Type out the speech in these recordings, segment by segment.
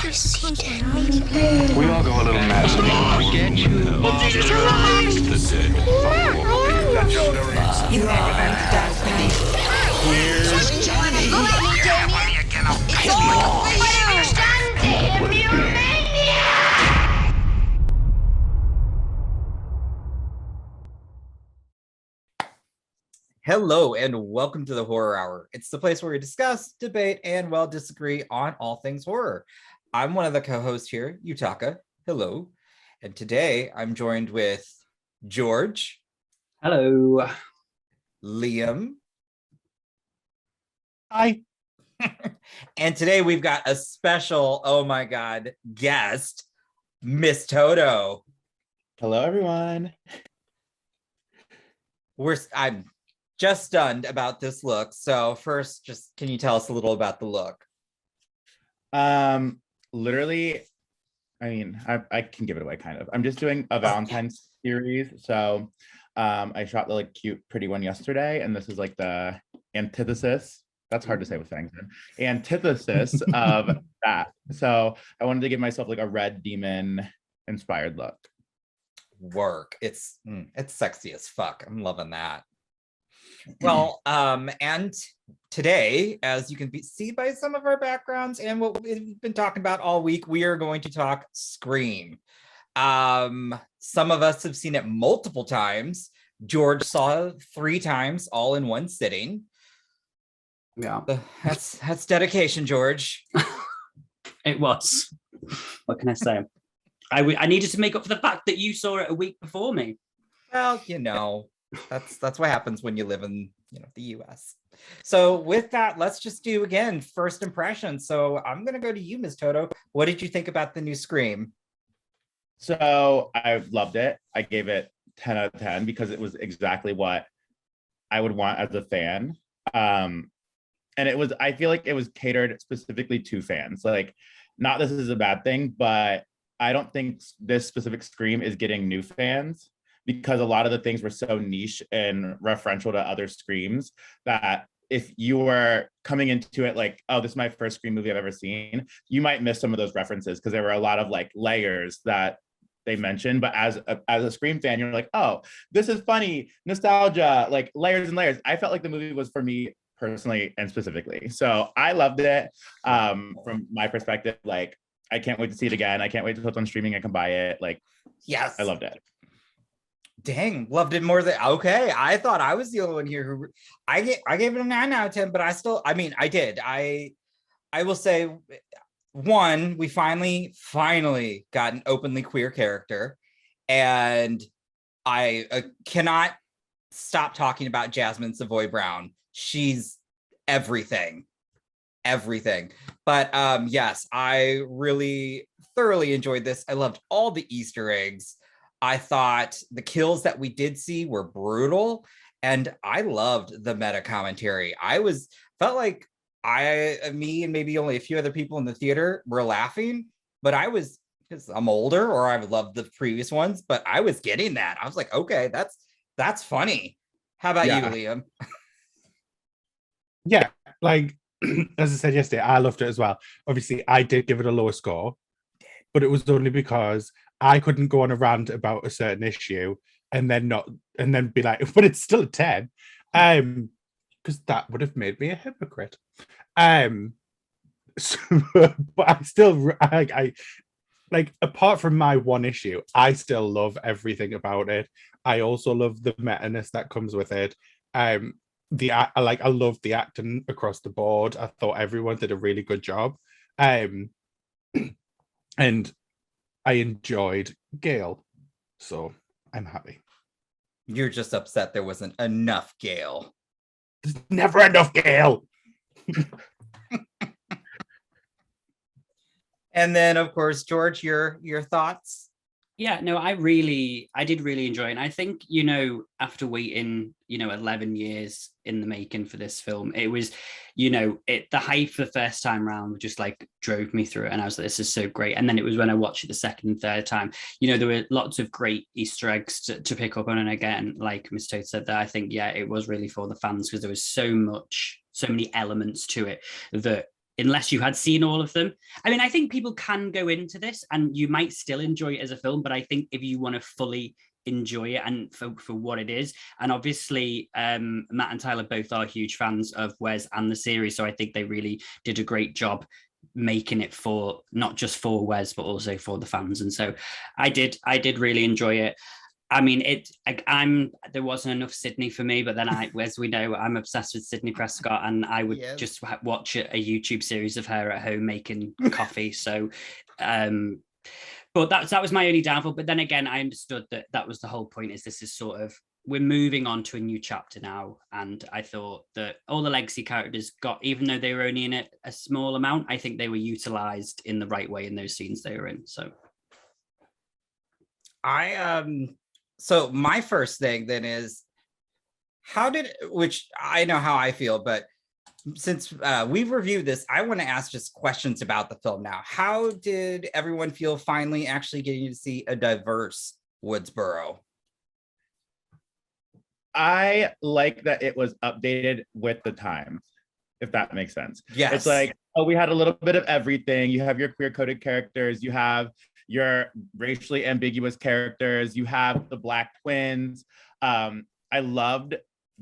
We all go a little mad sometimes. Get you. Here's Johnny. Hello and welcome to the Horror Hour. It's the place where we discuss, debate, and disagree on all things horror. I'm one of the co-hosts here, Yutaka. Hello. And today I'm joined with George. Hello. Liam. Hi. And today we've got a special, oh my God, guest, Miss Toto. Hello, everyone. I'm just stunned about this look. So first, just can you tell us a little about the look? Literally, I mean, I can give it away kind of. I'm just doing a Valentine's series. So I shot the cute pretty one yesterday, and this is the antithesis. That's hard to say with fangs in. Antithesis of that. So I wanted to give myself a red demon inspired look. Work. It's sexy as fuck. I'm loving that. Well, and today, as you can see by some of our backgrounds and what we've been talking about all week, we are going to talk Scream. Some of us have seen it multiple times. George saw it 3 times, all in one sitting. Yeah, that's dedication, George. It was. What can I say? I needed to make up for the fact that you saw it a week before me. Well, that's what happens when you live in the US. So with that, let's just do again first impressions. So I'm gonna go to you, Miss Toto. What did you think about the new Scream? So I loved it. I gave it 10 out of 10 because it was exactly what I would want as a fan. And I feel like it was catered specifically to fans. Not this is a bad thing, but I don't think this specific Scream is getting new fans because a lot of the things were so niche and referential to other Screams that if you were coming into it oh, this is my first Scream movie I've ever seen, you might miss some of those references because there were a lot of layers that they mentioned. But as a Scream fan, you're oh, this is funny, nostalgia, layers and layers. I felt like the movie was for me personally and specifically. So I loved it. From my perspective, I can't wait to see it again. I can't wait till it's on streaming. I can buy it. Yes, I loved it. Dang, loved it more than okay. I thought I was the only one here who I gave it a 9 out of 10, but I did. I will say, one, we finally got an openly queer character, and I cannot stop talking about Jasmin Savoy Brown. She's everything. But yes, I really thoroughly enjoyed this. I loved all the Easter eggs. I thought the kills that we did see were brutal, and I loved the meta commentary. Felt like me and maybe only a few other people in the theater were laughing, but because I'm older, or I've loved the previous ones, but I was getting that. I was like, okay, that's funny. How about you, Liam? Yeah, as I said yesterday, I loved it as well. Obviously, I did give it a lower score, but it was only because I couldn't go on a rant about a certain issue and then be like, but it's still a 10. Because that would have made me a hypocrite. So, but I still I apart from my one issue, I still love everything about it. I also love the meta-ness that comes with it. I loved the acting across the board. I thought everyone did a really good job. And I enjoyed Gail. So I'm happy. You're just upset there wasn't enough Gail. There's never enough Gail. And then, of course, George, your thoughts? Yeah, no, I did really enjoy it. And I think, after waiting, 11 years in the making for this film, it was, the hype for the first time round just drove me through it. And I was like, this is so great. And then it was when I watched it the second and third time, there were lots of great Easter eggs to pick up on. And again, like Miss Toto said, that I think, it was really for the fans because there was so many elements to it that unless you had seen all of them. I mean, I think people can go into this and you might still enjoy it as a film, but I think if you want to fully enjoy it and for what it is, and obviously Matt and Tyler both are huge fans of Wes and the series, so I think they really did a great job making it for not just for Wes but also for the fans. And so I did really enjoy it. I mean, there wasn't enough Sydney for me, but then as we know, I'm obsessed with Sydney Prescott, and I would just watch a YouTube series of her at home making coffee. So, but that was my only downfall. But then again, I understood that was the whole point. Is this is sort of, we're moving on to a new chapter now, and I thought that all the legacy characters got, even though they were only in it a small amount, I think they were utilized in the right way in those scenes they were in. So, So my first thing then is, which I know how I feel, but since we've reviewed this, I want to ask just questions about the film now. How did everyone feel finally actually getting to see a diverse Woodsboro? I like that it was updated with the times, if that makes sense. Yes. It's like, oh, we had a little bit of everything. You have your queer-coded characters, you have your racially ambiguous characters, you have the Black twins. I loved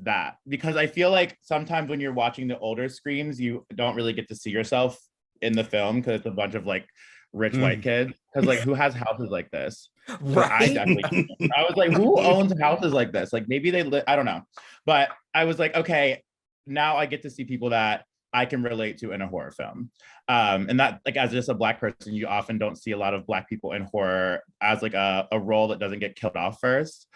that, because I feel like sometimes when you're watching the older Screams, you don't really get to see yourself in the film because it's a bunch of like rich white kids. Because like, who has houses like this? Right. I was like, who owns houses like this? Like maybe I don't know. But I was like, okay, now I get to see people that I can relate to in a horror film. And that, like, as just a Black person, you often don't see a lot of Black people in horror as like a role that doesn't get killed off first.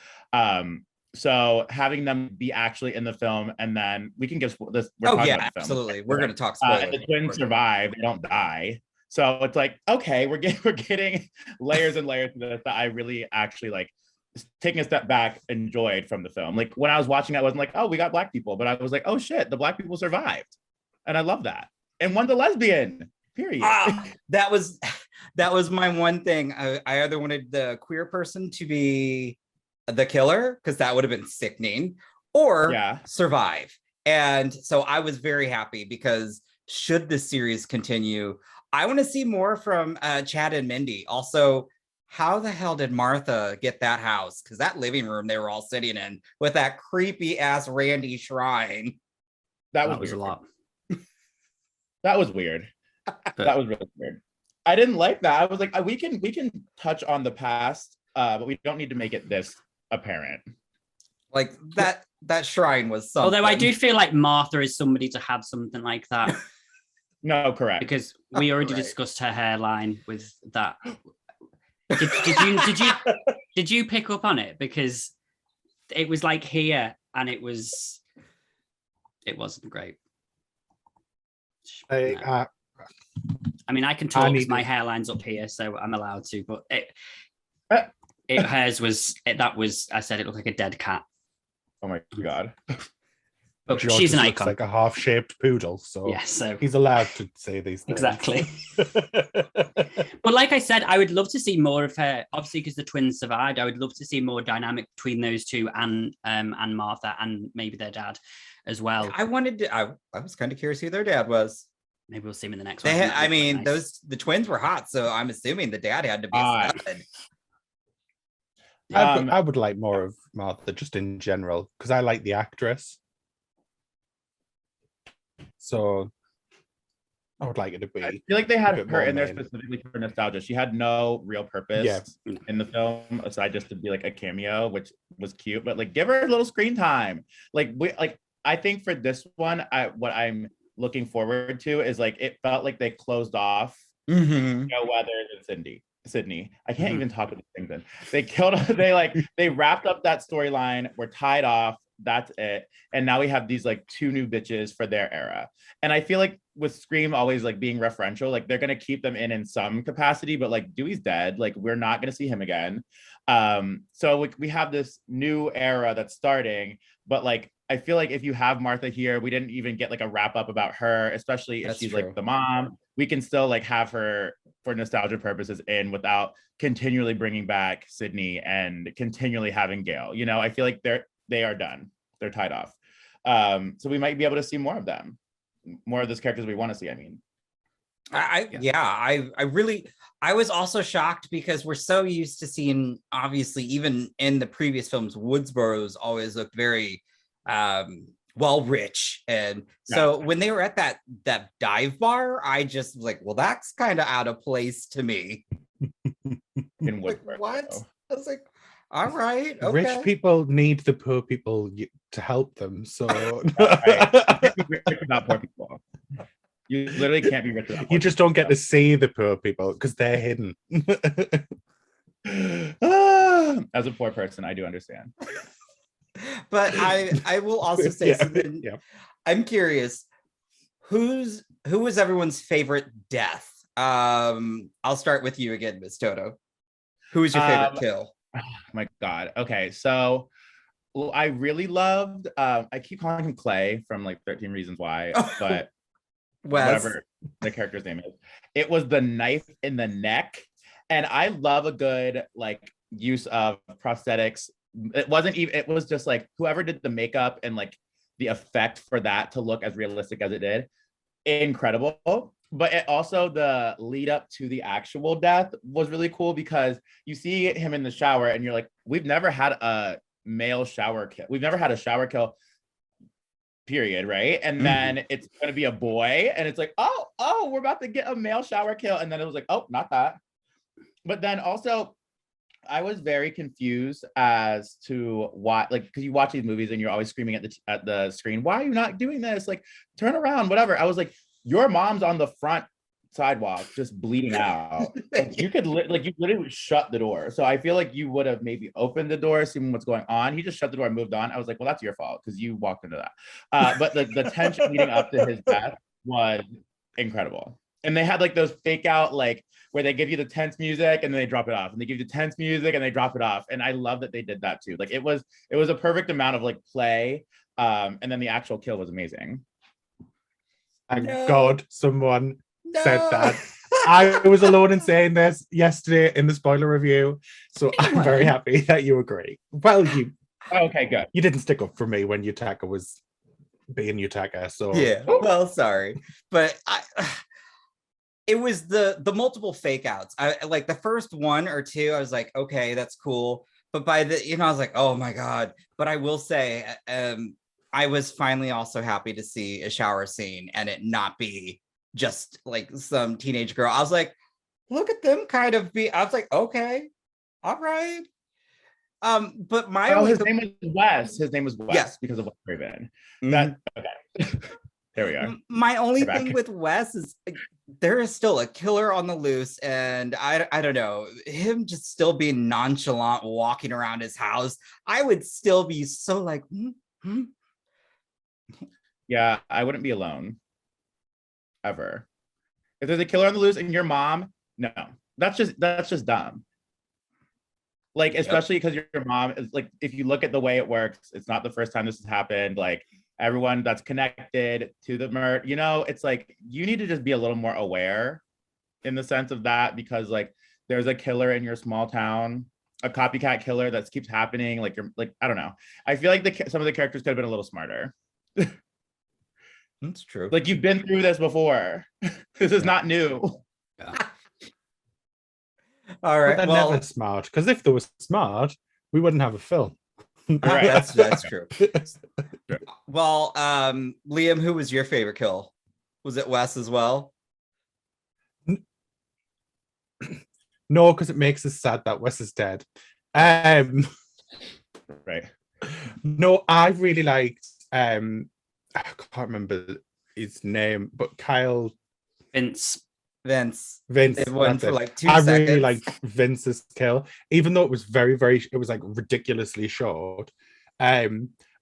So having them be actually in the film, and then we can give this. We're talking about the film. Absolutely. We're going to talk spoilers. The twins survive; they don't die. So it's like, okay, we're getting layers and layers of this that I really actually like. Taking a step back, enjoyed from the film. Like when I was watching, I wasn't like, oh, we got Black people, but I was like, oh shit, the Black people survived, and I love that. And one's a lesbian. Period. That was my one thing. I either wanted the queer person to be the killer, because that would have been sickening, or survive. And so I was very happy, because should the series continue, I want to see more from Chad and Mindy. Also, how the hell did Martha get that house? Because that living room they were all sitting in with that creepy ass Randy shrine. That was a lot. That was weird. That was really weird. I didn't like that. I was like, we can touch on the past, but we don't need to make it this apparent. Like that shrine was something. Although I do feel like Martha is somebody to have something like that. No, correct. Because we already discussed her hairline with that. Did you pick up on it? Because it was like here, and it wasn't great. I mean, I can talk because my hairline's up here, so I'm allowed to. But hers was I said it looked like a dead cat. Oh my god! But she's an icon. Like a half-shaped poodle, so yes, so he's allowed to say these things. Exactly. But like I said, I would love to see more of her. Obviously, because the twins survived, I would love to see more dynamic between those two and Martha, and maybe their dad as well. I was kind of curious who their dad was. Maybe we'll see him in the next one. I mean, nice. The twins were hot, so I'm assuming the dad had to be a stud. I would like more of Martha just in general, because I like the actress. So I would like it to be. I feel like they had her in there specifically for nostalgia. She had no real purpose in the film aside just to be like a cameo, which was cute. But like, give her a little screen time. I think for this one, what I'm looking forward to is like, it felt like they closed off Whether than Sydney. I can't even talk about things then. They wrapped up that storyline. We're tied off. That's it. And now we have these like two new bitches for their era. And I feel like with Scream always like being referential, like they're gonna keep them in some capacity, but like Dewey's dead. Like we're not gonna see him again. So we have this new era that's starting, but like I feel like if you have Martha here, we didn't even get like a wrap up about her, especially if she's like the mom. We can still like have her for nostalgia purposes without continually bringing back Sydney and continually having Gail. You know, I feel like they are done. They're tied off. So we might be able to see more of them, more of those characters we want to see. I mean, I really, I was also shocked because we're so used to seeing, obviously, even in the previous films, Woodsboro's always looked very well rich. And so when they were at that dive bar, I just was like, well, that's kind of out of place to me. In Like, Woodsboro. what? I was like, all right, okay. Rich people need the poor people to help them. So Right. You can't be rich without poor people. You literally can't be rich without poor you just don't get to see the poor people because they're hidden. As a poor person, I do understand. But I will also say something. I'm curious, who was everyone's favorite death? I'll start with you again, Miss Toto. Who was your favorite kill? Oh my God. Okay, so I really loved. I keep calling him Clay from like 13 Reasons Why, but whatever the character's name is. It was the knife in the neck, and I love a good like use of prosthetics. It wasn't even. It was just like whoever did the makeup and like the effect for that to look as realistic as it did, incredible. But it also, the lead up to the actual death was really cool because you see him in the shower and you're like, we've never had a male shower kill. We've never had a shower kill, period, right? And then it's going to be a boy and it's like, oh, we're about to get a male shower kill. And then it was like, oh, not that. But then also, I was very confused as to why, like, because you watch these movies and you're always screaming at the screen, why are you not doing this? Like, turn around, whatever. I was like, your mom's on the front sidewalk just bleeding out. Like, you could you literally would shut the door. So I feel like you would have maybe opened the door, seen what's going on. He just shut the door and moved on. I was like, well, that's your fault because you walked into that. But the tension leading up to his death was incredible. And they had like those fake out, like where they give you the tense music and then they drop it off, and they give you the tense music and they drop it off. And I love that they did that too. Like it was a perfect amount of like play. And then the actual kill was amazing. Thank God someone said that. I was alone in saying this yesterday in the spoiler review, so I'm very happy that you agree. Well, okay, good. You didn't stick up for me when Yutaka was being Yutaka, so yeah. Well, sorry, but it was the multiple fake outs. I like the first one or two. I was like, okay, that's cool. But by the I was like, oh my God. But I will say, I was finally also happy to see a shower scene and it not be just like some teenage girl. I was like, look at them kind of be. I was like, okay, all right. But his name was Wes. His name was Wes because of Wes Craven. Okay. There we are. My only thing with Wes is there is still a killer on the loose, and I don't know, him just still being nonchalant walking around his house. I would still be so like, Yeah, I wouldn't be alone ever. If there's a killer on the loose and your mom, no, that's just dumb. Like, especially because your mom is like, if you look at the way it works, it's not the first time this has happened. Like everyone that's connected to the murder, it's like you need to just be a little more aware in the sense of that, because like there's a killer in your small town, a copycat killer that keeps happening. Like you're like, I don't know. I feel like some of the characters could have been a little smarter. That's true. Like you've been through this before. This is not new. Yeah. All right. But they're never smart, because if they were smart, we wouldn't have a film. Right. That's true. Well, Liam, who was your favorite kill? Was it Wes as well? No, because it makes us sad that Wes is dead. Right. No, I really liked I can't remember his name, but Kyle Vince. It went for like 2 I seconds. really liked Vince's kill, even though it was it was like ridiculously short. I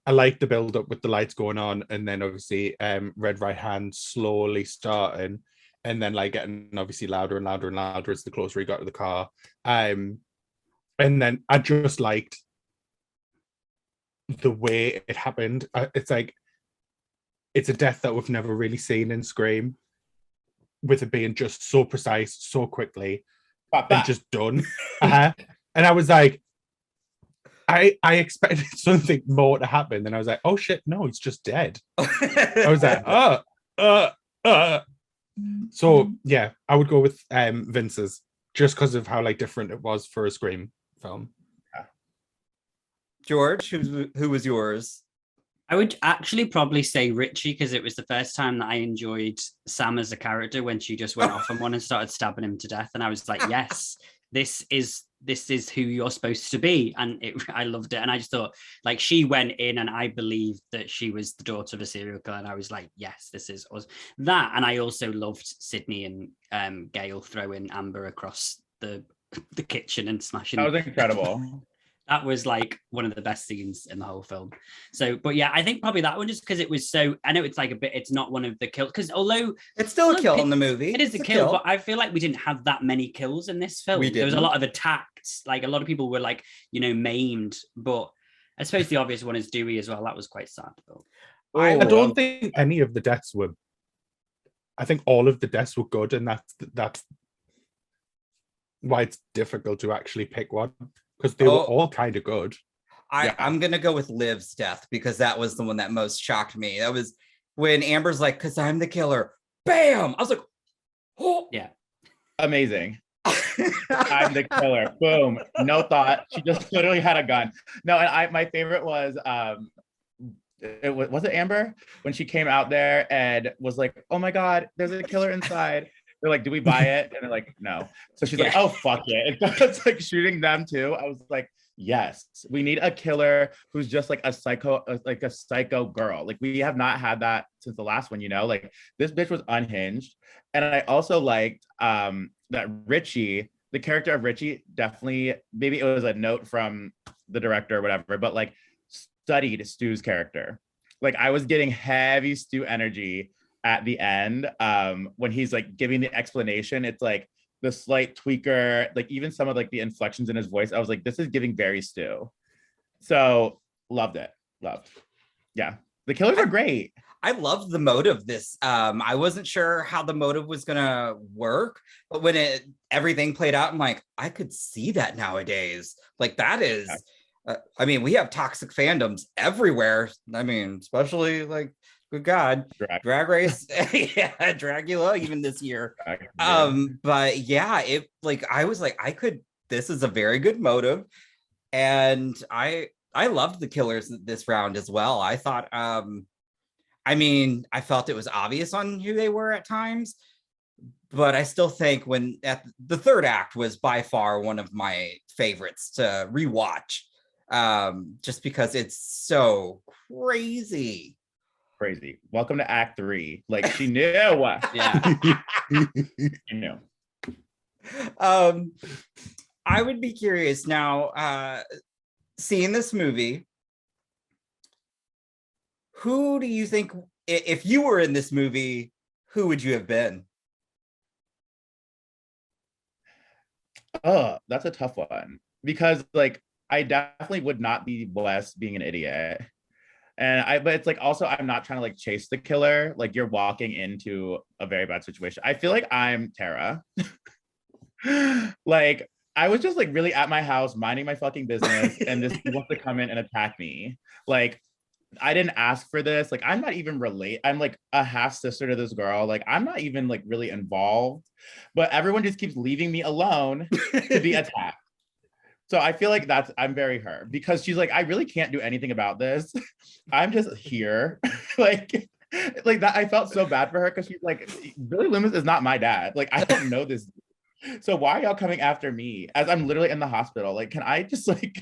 liked the build up with the lights going on, and then obviously Red Right Hand slowly starting, and then like getting obviously louder and louder and louder as the closer he got to the car. And then I just liked the way it happened. It's like it's a death that we've never really seen in Scream, with it being just so precise, so quickly, and just done. And I was like, I expected something more to happen, and I was like, oh shit, no, he's just dead. I was like, So yeah, I would go with Vince's just because of how like different it was for a Scream film. George, who was yours? I would actually probably say Richie because it was the first time that I enjoyed Sam as a character when she just went off on one and started stabbing him to death, and I was like, yes, this is who you're supposed to be, and I loved it, and I just thought like she went in, and I believed that she was the daughter of a serial killer, and I was like, yes, this is us. That, and I also loved Sydney and Gail throwing Amber across the kitchen and smashing. That was incredible. That was like one of the best scenes in the whole film. So, but yeah, I think probably that one just because it was so, I know it's like a bit, it's not one of the kills, because although it's still a kill in the movie. It is a kill, but I feel like we didn't have that many kills in this film. There was a lot of attacks, like a lot of people were like, maimed, but I suppose the obvious one is Dewey as well. That was quite sad. But I don't think any of the deaths were, I think all of the deaths were good, and that's why it's difficult to actually pick one. Because they were all kind of good. I'm going to go with Liv's death because that was the one that most shocked me. That was when Amber's like, because I'm the killer. Bam! I was like, oh. Yeah. Amazing. I'm the killer. Boom. No thought. She just literally had a gun. No, and my favorite was, was it Amber? When she came out there and was like, oh my God, there's a killer inside. They're like, do we buy it? And they're like, no. So she's like, oh, fuck it. It's like shooting them too. I was like, yes, we need a killer who's just like a psycho girl. Like we have not had that since the last one, like this bitch was unhinged. And I also liked that Richie, the character of Richie, definitely, maybe it was a note from the director or whatever, but like studied Stu's character. Like I was getting heavy Stu energy at the end when he's like giving the explanation. It's like the slight tweaker, like even some of like the inflections in his voice, I was like, this is giving very Stu. So loved it. Yeah, the killers are great. I loved the motive this. I wasn't sure how the motive was gonna work, but when everything played out, I'm like, I could see that nowadays. Like that is I mean, we have toxic fandoms everywhere. I mean, especially like, good God, Drag Race, yeah, Dragula, even this year. But yeah, it like I was like, this is a very good motive, and I loved the killers this round as well. I thought, I mean, I felt it was obvious on who they were at times, but I still think the third act was by far one of my favorites to rewatch, just because it's so crazy. Welcome to Act 3. Like she knew. Yeah. She knew. I would be curious now, seeing this movie, who do you think, if you were in this movie, who would you have been? Oh, that's a tough one. Because like I definitely would not be Wes being an idiot. But it's like also I'm not trying to like chase the killer. Like you're walking into a very bad situation. I feel like I'm Tara. Like I was just like really at my house minding my fucking business, and this wants to come in and attack me. Like I didn't ask for this. Like I'm not even I'm like a half sister to this girl. Like I'm not even like really involved, but everyone just keeps leaving me alone to be attacked. So I feel like I'm very her, because she's like, I really can't do anything about this. I'm just here. like that. I felt so bad for her because she's like, Billy Loomis is not my dad. Like, I don't know this. So why are y'all coming after me as I'm literally in the hospital? Like, can I just like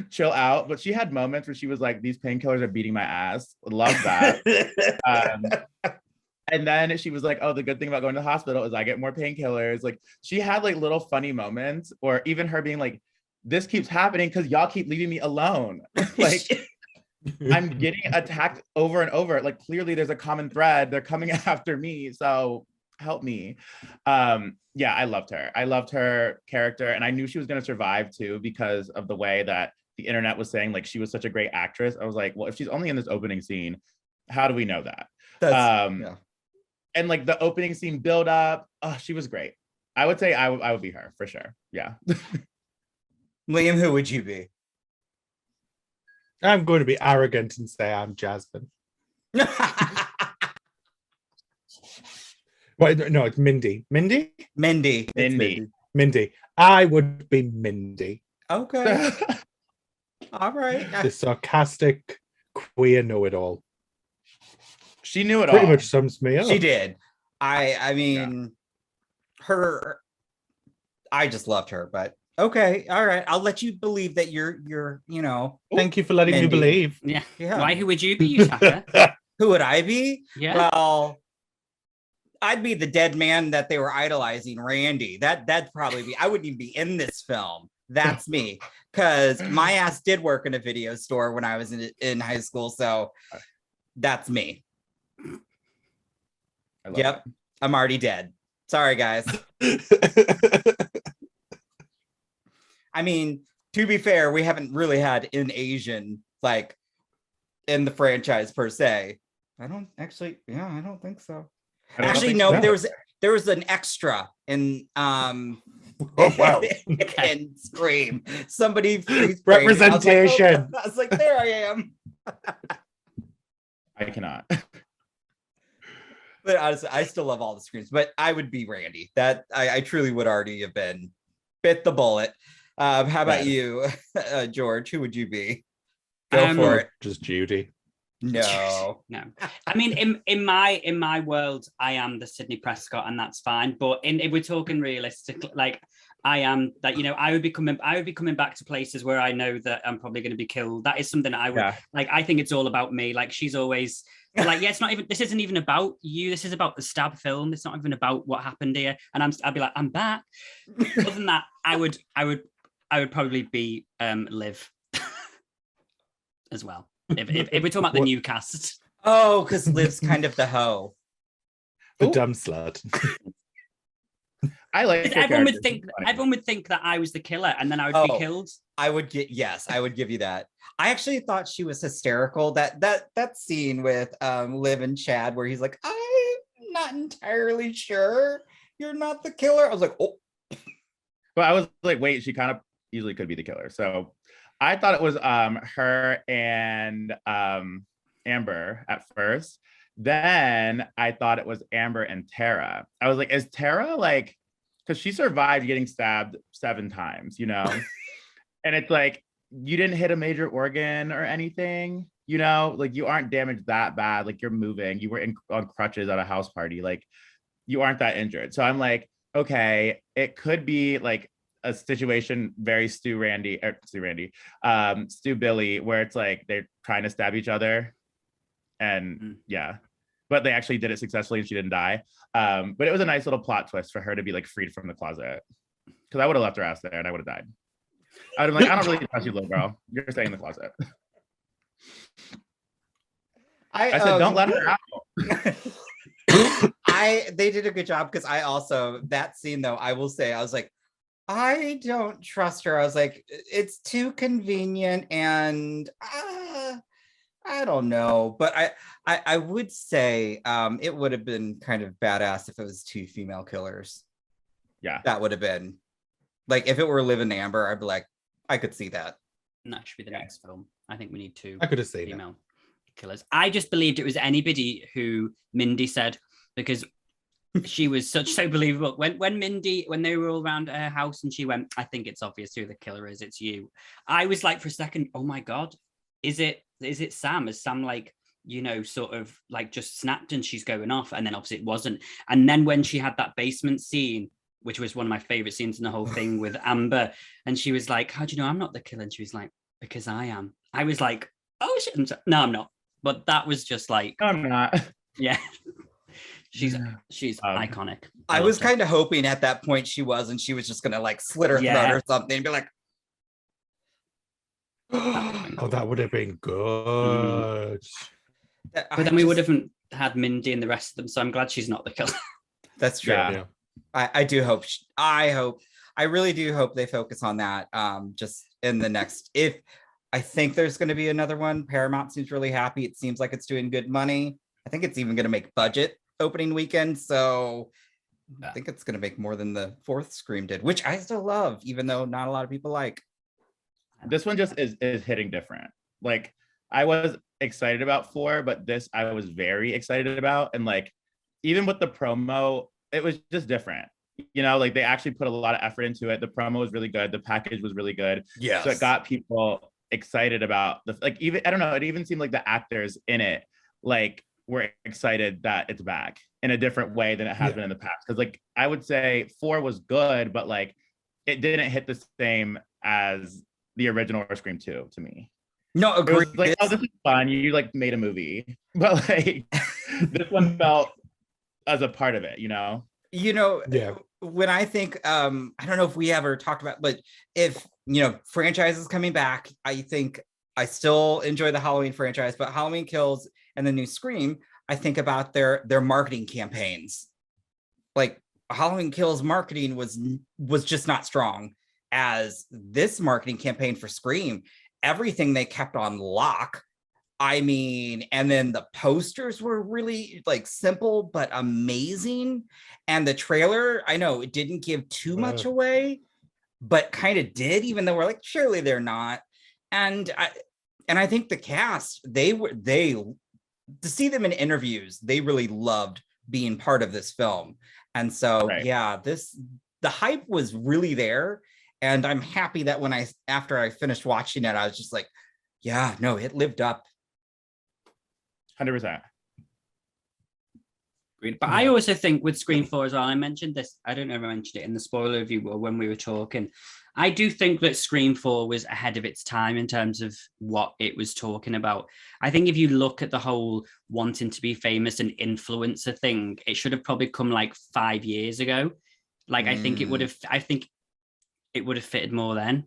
chill out? But she had moments where she was like, these painkillers are beating my ass. Love that. And then she was like, oh, the good thing about going to the hospital is I get more painkillers. Like she had like little funny moments, or even her being like, this keeps happening because y'all keep leaving me alone. Like I'm getting attacked over and over. Like clearly there's a common thread. They're coming after me. So help me. Yeah, I loved her. I loved her character. And I knew she was going to survive too, because of the way that the internet was saying, like, she was such a great actress. I was like, well, if she's only in this opening scene, how do we know that? Yeah. And like the opening scene build up, oh, she was great. I would say I would be her for sure. Yeah. Liam, who would you be? I'm going to be arrogant and say I'm Jasmin. Wait, no, it's Mindy. Mindy? Mindy. It's Mindy. Mindy. I would be Mindy. Okay. All right. The sarcastic queer know-it-all. She knew it Pretty all. much sums me up. She did. I mean, her. I just loved her, but okay, all right. I'll let you believe that you're you know. Thank you for letting me Mindy. believe. Yeah. Yeah. Why? Who would you be, Yutaka? Who would I be? Yeah. Well, I'd be the dead man that they were idolizing, Randy. That'd probably be. I wouldn't even be in this film. That's me, because my ass did work in a video store when I was in high school. So that's me. I love Yep, it. I'm already dead. Sorry, guys. I mean, to be fair, we haven't really had an Asian like in the franchise per se. I don't actually. Yeah, I don't think so. I don't Actually, think no. so. There was an extra in Oh, wow. in Scream. Somebody freeze framed it. Representation. I was like, there I am. I cannot. But honestly, I still love all the Screams. But I would be Randy. That I truly would already have been bit the bullet. How about Yes. you, George? Who would you be? Go for it. Just Judy. No. No, I mean, in my world, I am the Sydney Prescott, and that's fine. But if we're talking realistically, like I am that, you know, I would be coming back to places where I know that I'm probably going to be killed. That is something I would like. I think it's all about me. Like she's always like, yeah, it's not even. This isn't even about you. This is about the stab film. It's not even about what happened here. And I'd be like, I'm back. Other than that, I would probably be Liv as well. If we're talking about the new cast. Oh, because Liv's kind of the hoe. The Ooh. dumb slut. I like her Everyone would character. think She's funny. everyone would think that I was the killer, and then I would be Oh. killed. I would give you that. I actually thought she was hysterical. That scene with Liv and Chad where he's like, I'm not entirely sure you're not the killer. I was like, oh, But I was like, wait, she kind of easily could be the killer. So I thought it was her and Amber at first. Then I thought it was Amber and Tara. I was like, is Tara like, because she survived getting stabbed 7 times, you know? And it's like, you didn't hit a major organ or anything, you know? Like you aren't damaged that bad. Like you're moving. You were on crutches at a house party. Like you aren't that injured. So I'm like, okay, it could be like a situation very Stu Billy, where it's like they're trying to stab each other. And yeah, but they actually did it successfully and she didn't die. But it was a nice little plot twist for her to be like freed from the closet. Because I would have left her ass there and I would have died. I would have been like, I don't really trust you, little girl. You're staying in the closet. I said, don't let her out. They did a good job because I also, that scene though, I will say, I was like, I don't trust her. I was like, it's too convenient and I don't know. But I would say it would have been kind of badass if it was 2 female killers. Yeah. That would have been like, if it were Liv and Amber, I'd be like, I could see that. And that should be the next film. I think we need 2 I could have seen it. female killers. I just believed it was anybody who Mindy said, because she was so believable. When they were all around her house and she went, I think it's obvious who the killer is. It's you. I was like for a second, oh my God, is it Sam? Is Sam like, you know, sort of like just snapped and she's going off? And then obviously it wasn't. And then when she had that basement scene, which was one of my favorite scenes in the whole thing with Amber, and she was like, how do you know I'm not the killer? And she was like, because I am. I was like, oh shit. No, I'm not. But that was just like, I'm not. yeah. She's iconic. I was kind of hoping at that point she was, and she was just gonna like slit her throat or something and be like, oh, that would have been good. But then we would have had Mindy and the rest of them, so I'm glad she's not the killer. That's true. Yeah. I do hope. I really do hope they focus on that. Just in the next, if I think there's going to be another one. Paramount seems really happy. It seems like it's doing good money. I think it's even going to make budget opening weekend. So I think it's going to make more than the 4th Scream did, which I still love, even though not a lot of people like. This one just is hitting different. Like I was excited about 4, but this I was very excited about. And like, even with the promo, it was just different. You know, like they actually put a lot of effort into it. The promo was really good. The package was really good. Yes. So it got people excited about the, like, even, I don't know, it even seemed like the actors in it, like, were excited that it's back in a different way than it has been in the past. Because, like, I would say 4 was good, but like it didn't hit the same as the original or Scream 2 to me. No, It agree. was like, oh, this is fun. You like made a movie, but like this one felt as a part of it, you know? You know, Yeah. when I think, I don't know if we ever talked about, but if, you know, franchises coming back, I think I still enjoy the Halloween franchise, but Halloween Kills and the new Scream, I think about their marketing campaigns. Like Halloween Kills marketing was just not strong as this marketing campaign for Scream. Everything they kept on lock. I mean, and then the posters were really like simple but amazing. And the trailer, I know it didn't give too much away, but kind of did, even though we're like, surely they're not. And I think the cast, they to see them in interviews, they really loved being part of this film. And so, yeah, the hype was really there. And I'm happy that after I finished watching it, I was just like, yeah, no, it lived up. 100%. But I also think with Scream 4 as well, I mentioned this, I don't know if I mentioned it in the spoiler review or when we were talking. I do think that Scream 4 was ahead of its time in terms of what it was talking about. I think if you look at the whole wanting to be famous and influencer thing, it should have probably come like 5 years ago. Like, I think it would have fitted more then.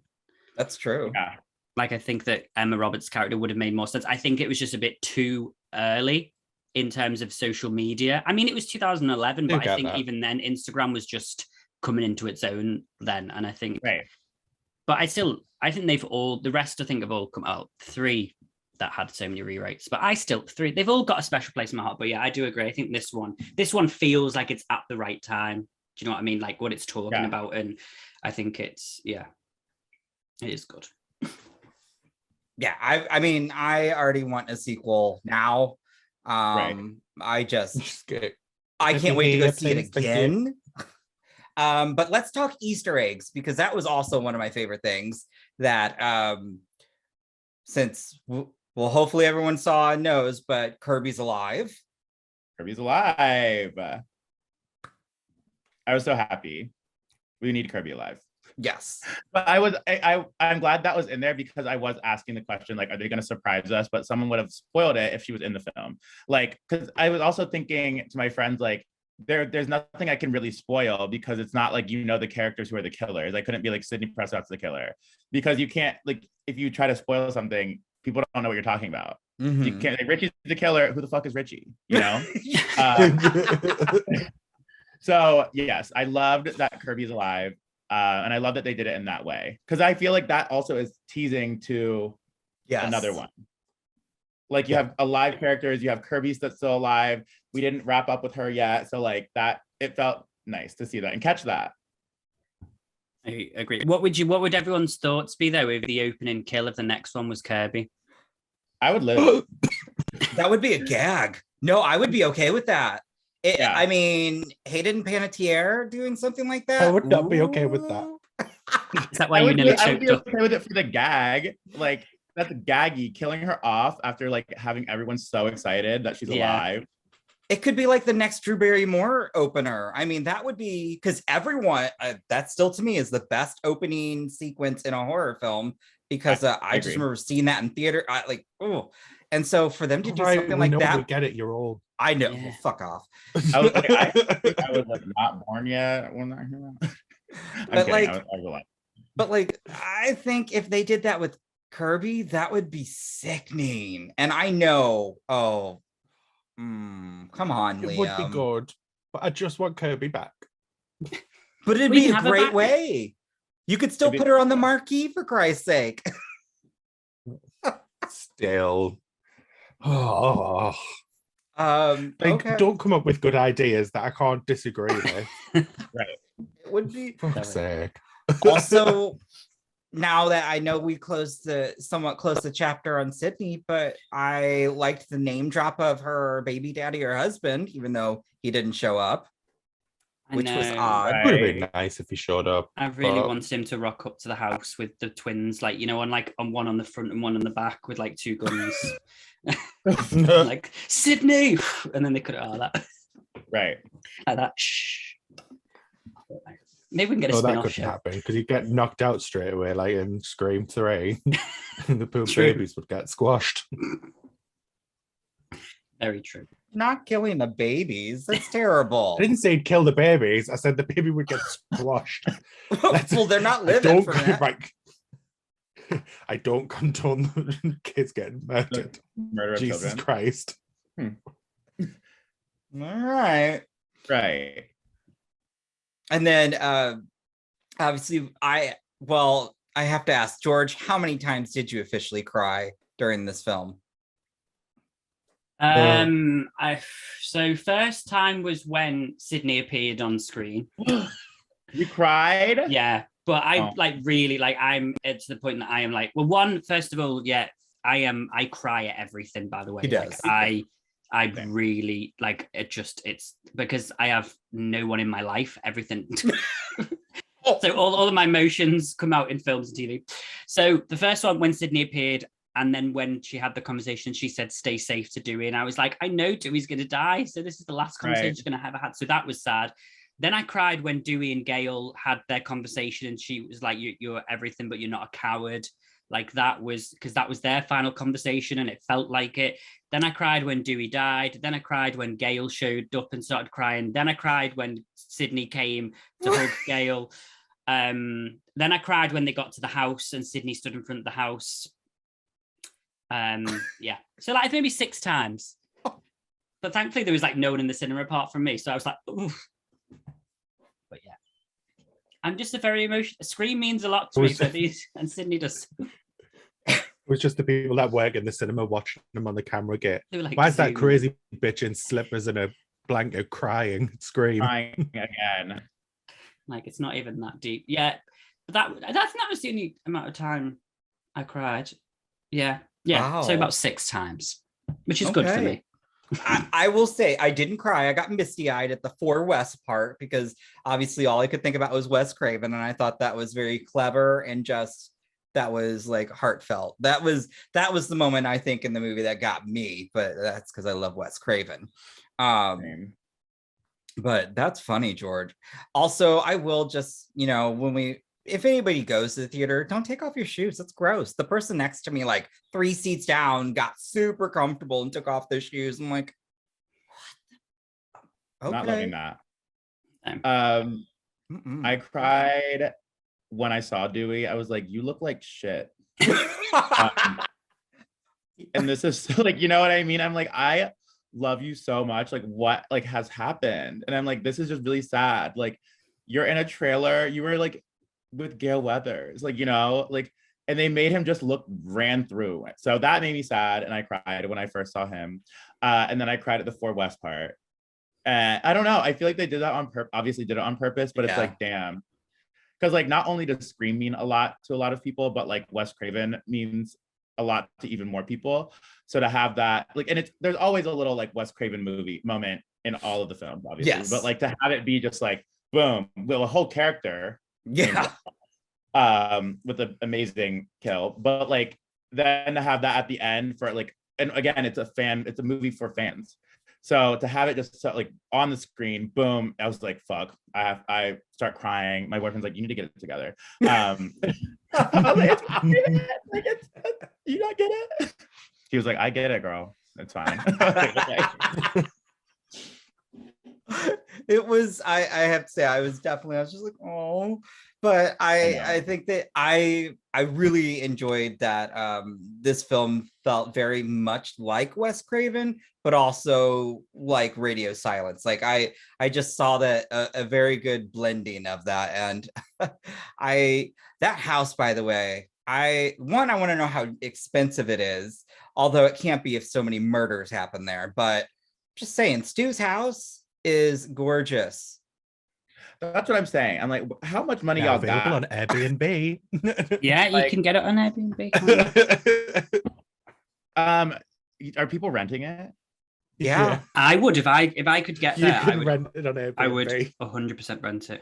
That's true. Yeah. Like, I think that Emma Roberts' character would have made more sense. I think it was just a bit too early in terms of social media. I mean, it was 2011, but I think even then Instagram was just coming into its own then. And I think, but I think the rest I think have all come out. 3 that had so many rewrites, but 3, they've all got a special place in my heart. But yeah, I do agree. I think this one feels like it's at the right time. Do you know what I mean? Like what it's talking about. And I think it is good. Yeah, I mean, I already want a sequel now. I can't wait to go see it again. But let's talk Easter eggs, because that was also one of my favorite things that since hopefully everyone saw and knows, but Kirby's alive. I was so happy. We need Kirby alive. Yes. But I'm glad that was in there, because I was asking the question, like, are they going to surprise us? But someone would have spoiled it if she was in the film. Like, because I was also thinking to my friends, like, there's nothing I can really spoil, because it's not like, you know, the characters who are the killers. I couldn't be like Sidney Prescott's the killer, because you can't, like, if you try to spoil something, people don't know what you're talking about. You can't, like, Richie's the killer. Who the fuck is Richie? You know? So yes, I loved that Kirby's alive. And I love that they did it in that way, because I feel like that also is teasing to another one. Like, you have alive characters, you have Kirby that's still alive. We didn't wrap up with her yet, so like that, it felt nice to see that and catch that. I agree. What would everyone's thoughts be though if the opening kill of the next one was Kirby? I would live. That would be a gag. No, I would be okay with that. I mean, Hayden Panettiere doing something like that. I would not be okay with that. Is that why you nearly choked up? I would be okay with it for the gag. Like, that's gaggy, killing her off after like having everyone so excited that she's alive. It could be like the next Drew Barrymore opener. I mean, that would be, because everyone, that still to me is the best opening sequence in a horror film, because I just remember seeing that in theater. And so for them to do something like that, we get it. You're old. I know. Well, fuck off. I was like, I was like not born yet when I hear that. But like, I think if they did that with Kirby, that would be sickening. And I know, come on, Liam. It would be good, but I just want Kirby back. But it'd be a great way. You could still put her on the marquee, for Christ's sake. Still. Don't come up with good ideas that I can't disagree with. Right. It would be. Fuck's sake. Also, now that I know we somewhat closed the chapter on Sydney, but I liked the name drop of her baby daddy or husband, even though he didn't show up, which was odd. It would have been nice if he showed up. I really want him to rock up to the house with the twins, like, you know, on one on the front and one on the back with like 2 guns. Like, Sydney! And then they could that. Right. Like that. Shh. Maybe we can get a that spin-off could show. happen because he'd get knocked out straight away, like in Scream 3. And the poor True. babies would get squashed. Very true. Not killing the babies. That's terrible. I didn't say he'd kill the babies. I said the baby would get squashed. Well, they're not living for that. Right. I don't condone kids getting murdered. Murder of Jesus children. Christ. All right. Right. And then obviously I have to ask George, how many times did you officially cry during this film? So first time was when Sydney appeared on screen. You cried? Yeah, but I really I'm to the point that I am like, well, first of all, yeah, I cry at everything, by the way. He does. Like, I really like it. It's because I have no one in my life. Everything. So all of my emotions come out in films and TV. So the first one, when Sydney appeared, and then when she had the conversation, she said, "Stay safe to Dewey," and I was like, I know Dewey's going to die, so this is the last conversation she's going to have had. So that was sad. Then I cried when Dewey and Gail had their conversation, and she was like, "You're everything, but you're not a coward." Like, that was because that was their final conversation and it felt like it. Then I cried when Dewey died. Then I cried when Gail showed up and started crying. Then I cried when Sydney came to hug Gail. Then I cried when they got to the house and Sydney stood in front of the house. Yeah. So like maybe 6 times. But thankfully there was like no one in the cinema apart from me. So I was like, oof. But yeah. I'm just a very emotional. Scream means a lot to me for these, and Sydney does. It was just the people that work in the cinema watching them on the camera get. Like, why is that crazy bitch in slippers and a blanket crying, scream? Crying again. Like, it's not even that deep. Yeah. But that was the only amount of time I cried. Yeah. Yeah. Wow. So about 6 times, which is good for me. I will say I didn't cry. I got misty-eyed at the 4 West part because obviously all I could think about was Wes Craven, and I thought that was very clever and just that was like heartfelt. That was the moment I think in the movie that got me, but that's because I love Wes Craven. But that's funny, George. Also, I will just, if anybody goes to the theater, don't take off your shoes. That's gross. The person next to me, like 3 seats down, got super comfortable and took off their shoes. I'm like, what? Okay. Not loving that. I cried when I saw Dewey. I was like, you look like shit. And this is like, you know what I mean? I'm like, I love you so much. Like, what like has happened? And I'm like, this is just really sad. Like, you're in a trailer. You were like with Gail Weathers, like, and they made him just look ran through. So that made me sad, and I cried when I first saw him. And then I cried at the 4 West part. I don't know. I feel like they did that on purpose. Obviously did it on purpose, but it's like, damn. Because like not only does Scream mean a lot to a lot of people, but like Wes Craven means a lot to even more people. So to have that, like, and there's always a little like Wes Craven movie moment in all of the films, obviously. Yes. But like to have it be just like, boom, well, a whole character. Yeah. With an amazing kill, but like then to have that at the end for like, and again, it's a movie for fans. So to have it just like on the screen, boom, I was like, fuck, I start crying. My boyfriend's like, you need to get it together. I was like, you not get it? He was like, I get it, girl. It's fine. It was, I have to say, I was just like, oh, but I think that I really enjoyed that this film felt very much like Wes Craven, but also like Radio Silence. Like I just saw that a very good blending of that. And that house, by the way, I want to know how expensive it is, although it can't be if so many murders happen there. But just saying, Stu's house is gorgeous. That's what I'm saying. I'm like, how much money Now y'all available on got? Airbnb. Yeah, you Like- can get it on Airbnb. can't you? Are people renting it? Yeah. I would if I could get You there. can rent it on Airbnb. I would 100% rent it.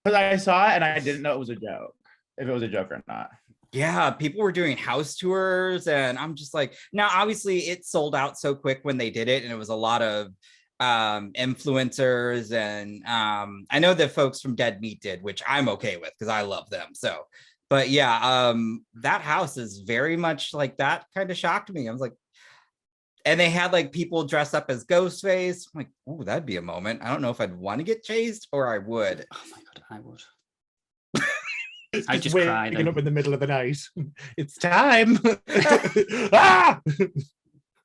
Because I saw it and I didn't know it was a joke. If it was a joke or not. Yeah, people were doing house tours, and I'm just like, now obviously it sold out so quick when they did it, and it was a lot of influencers, and I know that folks from Dead Meat did, which I'm okay with because I love them. So, but yeah, that house is very much like that. Kind of shocked me. I was like, and they had like people dress up as Ghostface. I'm like, oh, that'd be a moment. I don't know if I'd want to get chased or I would. Oh my god, I would. It's I just cried waking then. up in the middle of the night. It's time. Ah!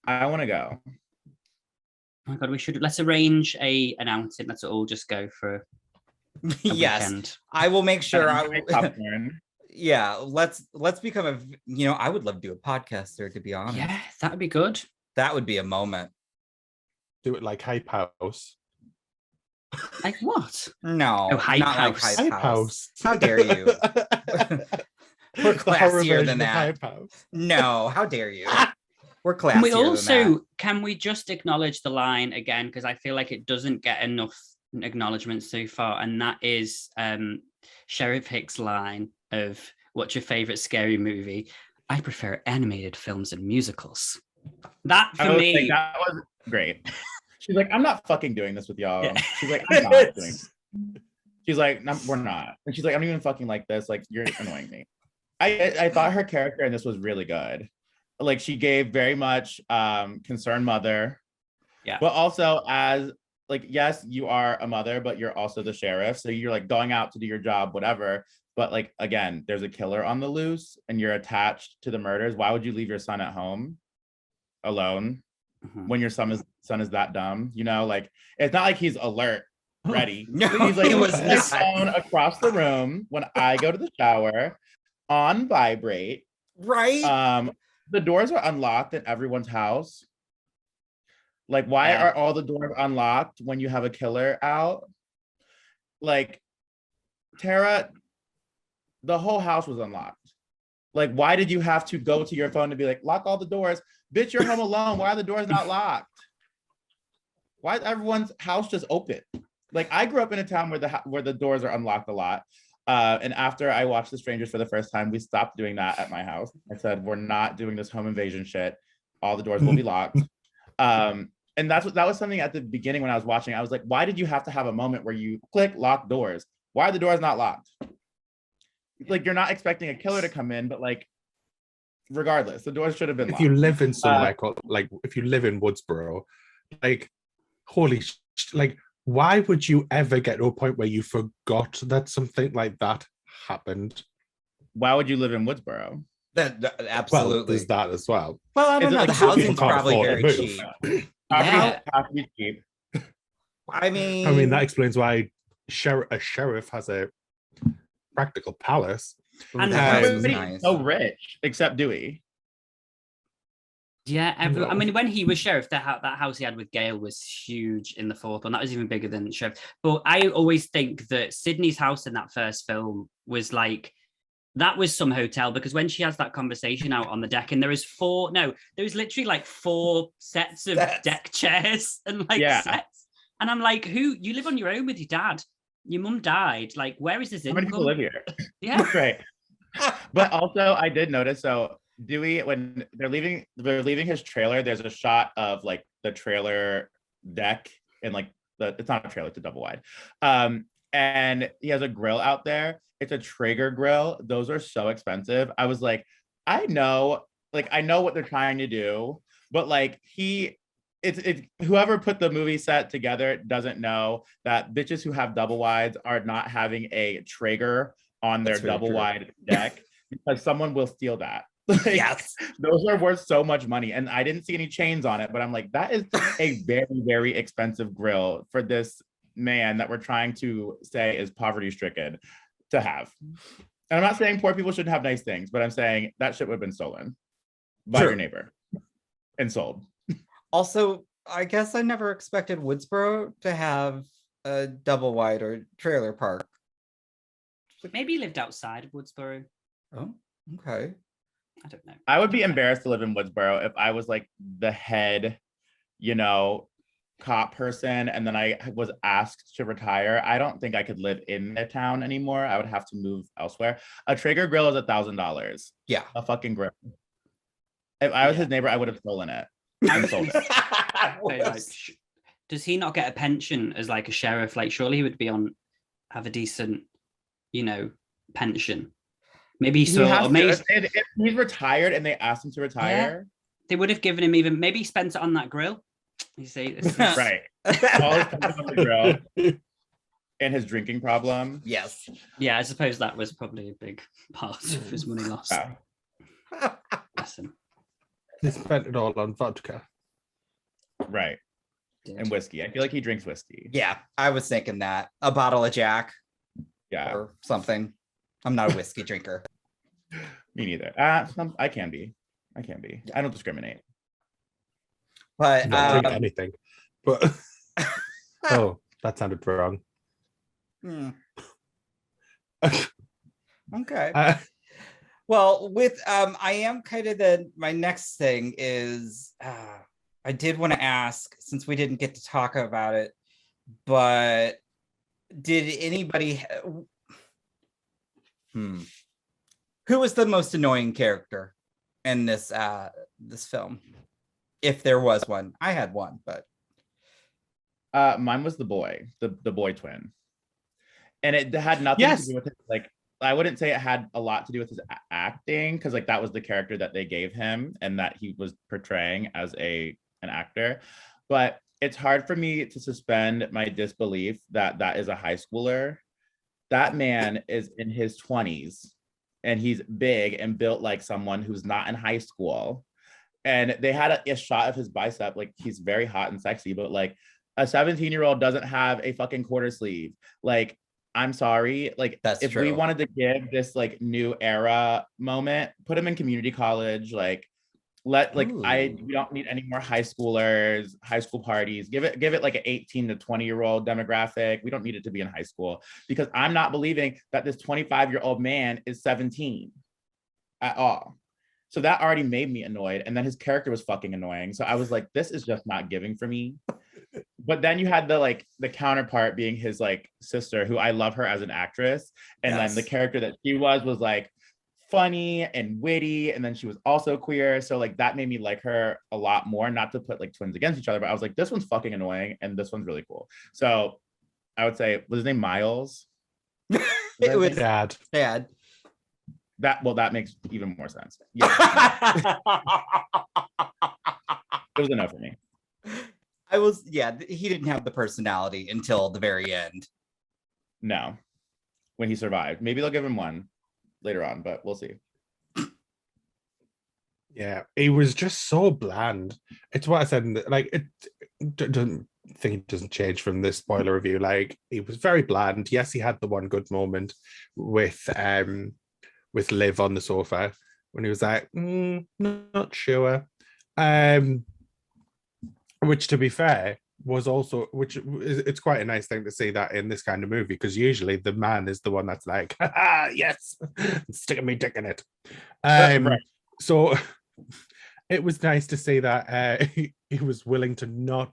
I want to go. Oh my god, let's arrange an outing. Let's all just go for a Yes, weekend. I will make sure. Make popcorn. Yeah, let's become I would love to do a podcast there, to be honest. Yeah, that would be good. That would be a moment. Do it like Hype House. Like what? No, Oh, Hype not like House. Hype House. How dare you? We're The horror classier version than of that. Hype House. No, how dare you? We're classier Can we than that. also can we just acknowledge the line again, because I feel like it doesn't get enough acknowledgement so far, and that is Sherriff Hicks' line of "What's your favorite scary movie?" I prefer animated films and musicals. That for me, that was great. She's like, I'm not fucking doing this with y'all. Yeah. She's like, I'm not doing. She's like, no, we're not. And she's like, I'm not even fucking like this. Like, you're annoying me. I thought her character in this was really good. Like, she gave very much concerned mother. Yeah. But also as like, yes, you are a mother, but you're also the sheriff. So you're like going out to do your job, whatever. But like, again, there's a killer on the loose and you're attached to the murders. Why would you leave your son at home alone when your son is that dumb? You know, like, it's not like he's alert, ready. No, He's like, he was my not. phone across the room when I go to the shower on vibrate. Right? The doors are unlocked in everyone's house. Like, why Yeah. are all the doors unlocked when you have a killer out? Like, Tara, the whole house was unlocked. Like, why did you have to go to your phone to be like, lock all the doors? Bitch, you're home alone. Why are the doors not locked? Why is everyone's house just open? Like, I grew up in a town where the doors are unlocked a lot. And after I watched The Strangers for the first time, we stopped doing that at my house. I said, we're not doing this home invasion shit. All the doors will be locked. And that was something at the beginning when I was watching. I was like, why did you have to have a moment where you click lock doors? Why are the doors not locked? Like, you're not expecting a killer to come in, but like, regardless, the doors should have been If locked. you live in somewhere called, like, if you live in Woodsboro, like, like, why would you ever get to a point where you forgot that something like that happened? Why would you live in Woodsboro? That Well, absolutely. there's that as well. Well, I Is don't it know. like The people housing's can't probably afford to very move? cheap. Yeah. Have to be cheap. I mean, That explains why a sheriff has a practical palace. And that was Everybody's nice. so rich, except Dewey. Yeah, No. I mean, when he was sheriff, that house he had with Gail was huge in the fourth one. That was even bigger than sheriff. But I always think that Sydney's house in that first film was like, that was some hotel, because when she has that conversation out on the deck, and there was literally like 4 sets of deck chairs and like sets. And I'm like, you live on your own with your dad? Your mum died. Like, where is this How income? many people live here? Yeah. Right. But also, I did notice, so Dewey, when they're leaving his trailer, there's a shot of like the trailer deck and like it's not a trailer, it's a double wide. And he has a grill out there. It's a Traeger grill. Those are so expensive. I was like, I know what they're trying to do, but like it's whoever put the movie set together doesn't know that bitches who have double wides are not having a Traeger on their That's very double true. wide deck because someone will steal that. Like, Yes. those are worth so much money. And I didn't see any chains on it, but I'm like, that is a very, very expensive grill for this man that we're trying to say is poverty stricken to have. And I'm not saying poor people shouldn't have nice things, but I'm saying that shit would have been stolen by True. your neighbor and sold. Also, I guess I never expected Woodsboro to have a double wide or trailer park. Maybe he lived outside of Woodsboro. Oh, okay. I don't know. I would be embarrassed to live in Woodsboro if I was like the head, you know, cop person, and then I was asked to retire. I don't think I could live in the town anymore. I would have to move elsewhere. A Traeger grill is $1,000. Yeah. A fucking grill. If I was his neighbor, I would have stolen it and sold it. Say, like, does he not get a pension as like a sheriff? Like, surely he would be have a decent, you know, pension. Maybe He has to. If he's retired and they asked him to retire, they would have given him even. Maybe he spent it on that grill. You see, right? All his time on the grill and his drinking problem. Yes. Yeah, I suppose that was probably a big part of his money loss. Yeah. Bless him. He spent it all on vodka. Right. And whiskey. I feel like he drinks whiskey. Yeah, I was thinking that. A bottle of Jack Yeah. or something. I'm not a whiskey drinker. Me neither. I can be. I don't discriminate. But I don't drink anything. But oh, that sounded wrong. Okay. Well, with I am kind of my next thing is I did want to ask, since we didn't get to talk about it, but did anybody who was the most annoying character in this film? If there was one. I had one, but mine was the boy twin. And it had nothing to do with it. Like, I wouldn't say it had a lot to do with his acting, because like that was the character that they gave him and that he was portraying as an actor. But it's hard for me to suspend my disbelief that that is a high schooler. That man is in his 20s and he's big and built like someone who's not in high school. And they had a shot of his bicep, like he's very hot and sexy, but like a 17-year-old doesn't have a fucking quarter sleeve. Like, I'm sorry. Like, that's if true. We wanted to give this like new era moment, put him in community college, like we don't need any more high schoolers, high school parties. Give it like an 18 to 20-year-old demographic. We don't need it to be in high school, because I'm not believing that this 25-year-old man is 17 at all. So that already made me annoyed. And then his character was fucking annoying. So I was like, this is just not giving for me. But then you had the counterpart being his like sister, who I love her as an actress. And then the character that she was like funny and witty. And then she was also queer. So like that made me like her a lot more, not to put like twins against each other, but I was like, this one's fucking annoying and this one's really cool. So I would say, was his name Miles? It was Dad. That makes even more sense. Yeah. It was enough for me. He didn't have the personality until the very end. No. When he survived. Maybe they'll give him one later on, but we'll see. Yeah, he was just so bland. It's what I said, it doesn't think it doesn't change from this spoiler review. Like, he was very bland. Yes, he had the one good moment with Liv on the sofa when he was like, not sure. Which, to be fair, was also, it's quite a nice thing to see that in this kind of movie, because usually the man is the one that's like, yes, sticking me dick in it. Right. So it was nice to see that he was willing to not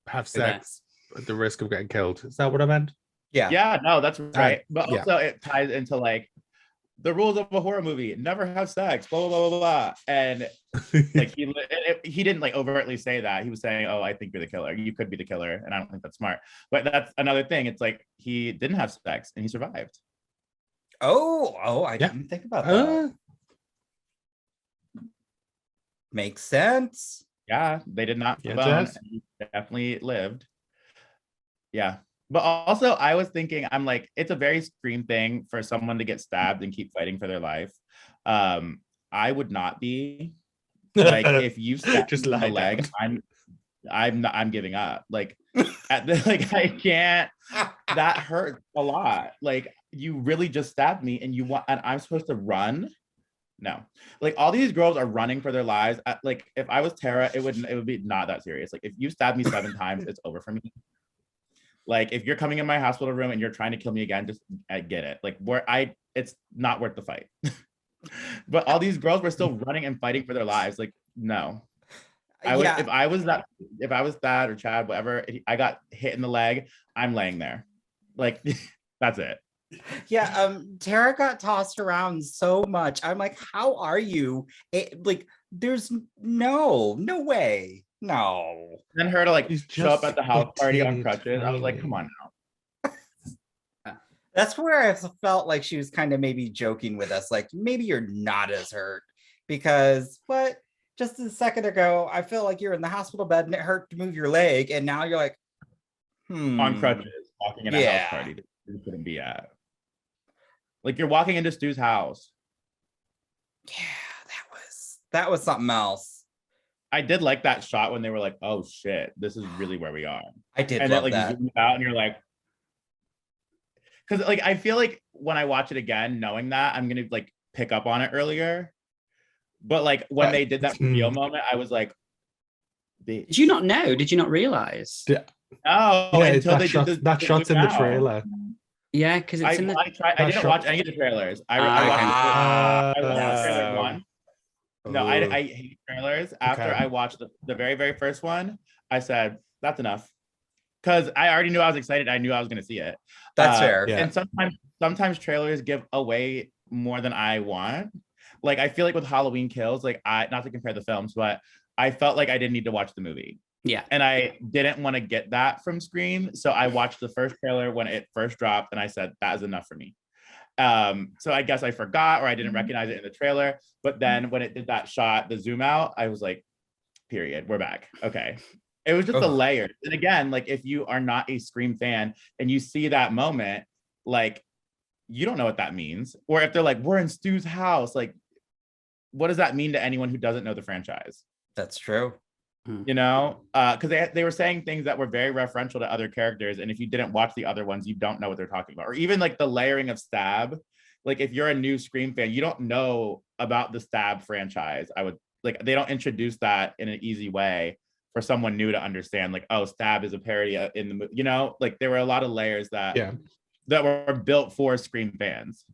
have sex at the risk of getting killed. Is that what I meant? Yeah, no, that's right. But also it ties into like the rules of a horror movie: never have sex, blah blah blah blah blah. And like he didn't like overtly say that. He was saying, "Oh, I think you're the killer. You could be the killer," and I don't think that's smart. But that's another thing. It's like he didn't have sex and he survived. Oh, I didn't think about that. Makes sense. Yeah, they did not bone. He definitely lived. Yeah. But also, I was thinking, I'm like, it's a very Scream thing for someone to get stabbed and keep fighting for their life. I would not be. Like, if you stabbed just me in the leg, I'm giving up. Like, I can't. That hurts a lot. Like, you really just stabbed me, and I'm supposed to run. no. Like all these girls are running for their lives. Like if I was Tara, it would be not that serious. Like if you stabbed me 7 times, it's over for me. Like if you're coming in my hospital room and you're trying to kill me again, just I get it. Like it's not worth the fight. But all these girls were still running and fighting for their lives. Like no. I would if I was that or Chad, whatever, I got hit in the leg, I'm laying there. Like that's it. Yeah, Tara got tossed around so much. I'm like, how are you? Like, there's no way. No. And then her to like show up at the house party on crutches. I was like, come on now. That's where I felt like she was kind of maybe joking with us. Like, maybe you're not as hurt because what? Just a second ago, I feel like you're in the hospital bed and it hurt to move your leg, and now you're like, on crutches, walking in a house party that you couldn't be at. Like you're walking into Stu's house. Yeah, that was something else. I did like that shot when they were like, "Oh shit, this is really where we are." I did, and love then like zoomed out, and you're like, because like I feel like when I watch it again, knowing that I'm gonna like pick up on it earlier. But like when they did that reveal moment, I was like, did you not know? Did you not realize? Yeah. Oh, yeah, until they did that shot's in the trailer. Yeah, because it's in the. I didn't watch any of the trailers. I watched trailer 1. No, I hate trailers. After I watched the very, very first one, I said, that's enough. Because I already knew I was excited. I knew I was going to see it. That's fair. Yeah. And sometimes trailers give away more than I want. Like, I feel like with Halloween Kills, like not to compare the films, but I felt like I didn't need to watch the movie. Yeah. And I didn't want to get that from Scream. So I watched the first trailer when it first dropped and I said, that is enough for me. So I guess I forgot or I didn't recognize it in the trailer. But then when it did that shot, the zoom out, I was like, period, we're back. Okay. It was just the layers. And again, like if you are not a Scream fan and you see that moment, like you don't know what that means. Or if they're like, we're in Stu's house, like what does that mean to anyone who doesn't know the franchise? That's true. You know, because they were saying things that were very referential to other characters. And if you didn't watch the other ones, you don't know what they're talking about. Or even like the layering of Stab. Like if you're a new Scream fan, you don't know about the Stab franchise. I would like, they don't introduce that in an easy way for someone new to understand. Like, oh, Stab is a parody in the movie. You know, like there were a lot of layers that were built for Scream fans.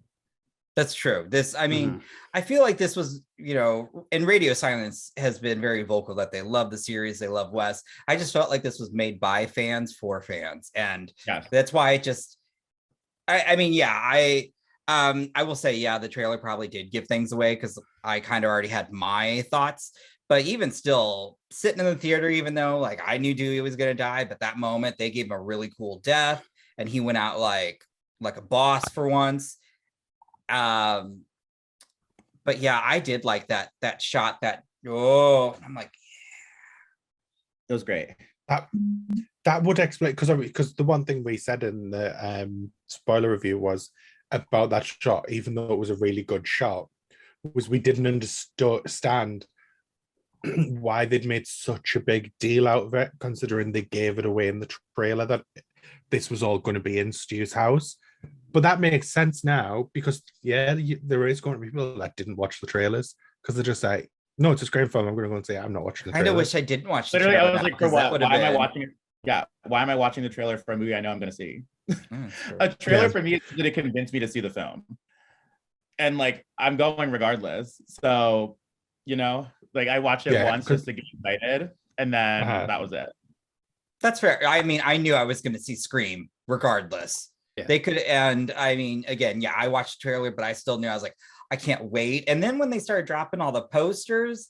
That's true. I mean, I feel like this was, you know, and Radio Silence has been very vocal that they love the series, they love Wes. I just felt like this was made by fans for fans. And that's why I will say, the trailer probably did give things away because I kind of already had my thoughts. But even still, sitting in the theater, even though like I knew Dewey was going to die, but that moment they gave him a really cool death and he went out like a boss for once. But yeah, I did like that shot and I'm like, it was great. That would explain because the one thing we said in the spoiler review was about that shot, even though it was a really good shot, was we didn't understand why they'd made such a big deal out of it, considering they gave it away in the trailer that this was all going to be in Stu's house. But that makes sense now because there is going to be people that didn't watch the trailers because they're just like, no, it's a Scream film. I'm going to go and say I'm not watching the trailer. I wish I didn't watch the trailer. I was like, for what? Why am I watching it? Yeah, why am I watching the trailer for a movie I know I'm going to see? A trailer for me is going to convince me to see the film, and like I'm going regardless. So, you know, like I watched it once just to get excited, and then that was it. That's fair. I mean, I knew I was going to see Scream regardless. Yeah. They could, and I mean, again, I watched the trailer, but I still knew I was like, I can't wait. And then when they started dropping all the posters,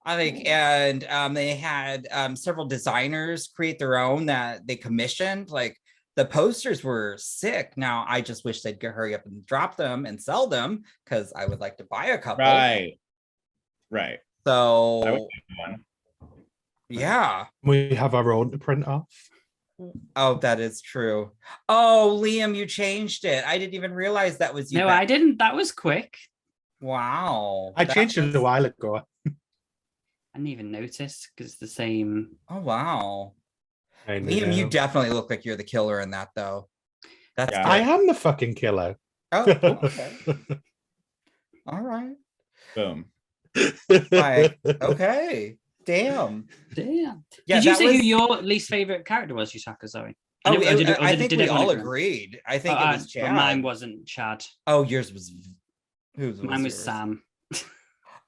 they had several designers create their own that they commissioned. Like the posters were sick. Now I just wish they'd hurry up and drop them and sell them because I would like to buy a couple. Right. So yeah, we have our own to print off. Oh, that is true. Oh, Liam, you changed it. I didn't even realize that was you. No, I didn't. That was quick. Wow. I changed it a while ago. I didn't even notice because it's the same. Oh, wow. Liam, you definitely look like you're the killer in that, though. I am the fucking killer. Oh, okay. All right. Boom. Like, okay, damn. Damn. Yeah, Did you that say was- who your least favorite character was, Yutaka? Sorry. Oh, Or I think did we everyone all agree? agreed. I think it was But Chad. mine wasn't Chad. Oh, yours was. Whose Mine was yours? Sam.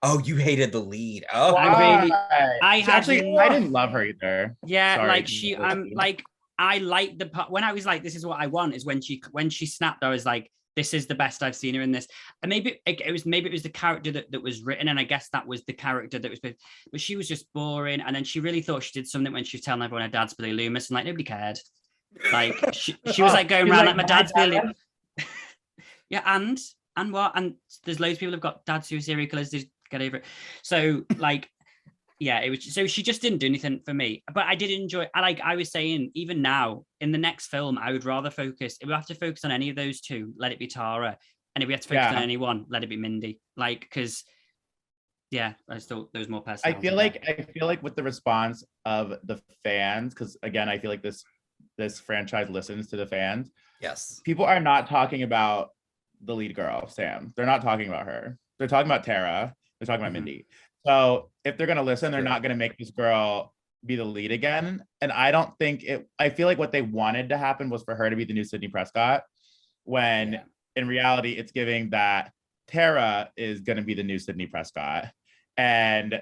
Oh, you hated the lead. Oh, I really- I actually, hadn't- I didn't love her either. Yeah, Sorry. like I'm like I liked the part when I was like, this is what I want, is when she snapped, I was like, this is the best I've seen her in this. And maybe it was the character that was written, and I guess that was the character that was, but she was just boring. And then she really thought she did something when she was telling everyone her dad's Billy Loomis, and like nobody cared. Like she was like going around like my dad's Billy. Yeah, and what? And there's loads of people who've got dads who are serial killers. Just get over it. So like. Yeah, it was so she just didn't do anything for me, but I did enjoy. I was saying, even now in the next film, I would rather focus. If we have to focus on any of those two, let it be Tara, and if we have to focus on any one, let it be Mindy. Like, because yeah, I thought there was more personality. I feel like with the response of the fans, because again, I feel like this franchise listens to the fans. yes. People are not talking about the lead girl, Sam. They're not talking about her. They're talking about Tara. They're talking about Mindy. So if they're going to listen, they're not going to make this girl be the lead again. And I don't think I feel like what they wanted to happen was for her to be the new Sydney Prescott, when in reality, it's giving that Tara is going to be the new Sydney Prescott. And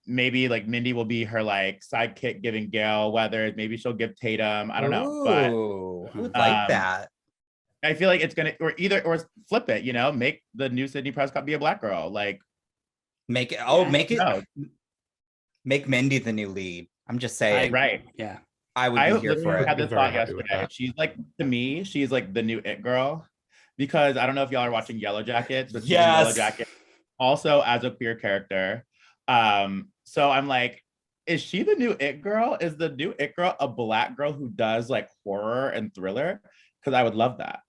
maybe like Mindy will be her like sidekick giving Gail Weathers. Maybe she'll give Tatum. I don't know. But I would like that. I feel like it's going to, or flip it, make the new Sydney Prescott be a black girl. Like, Make Mindy the new lead. I'm just saying. Right. Yeah. I would be here for it. I had this thought yesterday. She's like, to me, she's like the new it girl, because I don't know if y'all are watching Yellow Jackets, but she's in Yellow Jackets also as a queer character. So I'm like, is she the new it girl? Is the new it girl a black girl who does like horror and thriller? Because I would love that.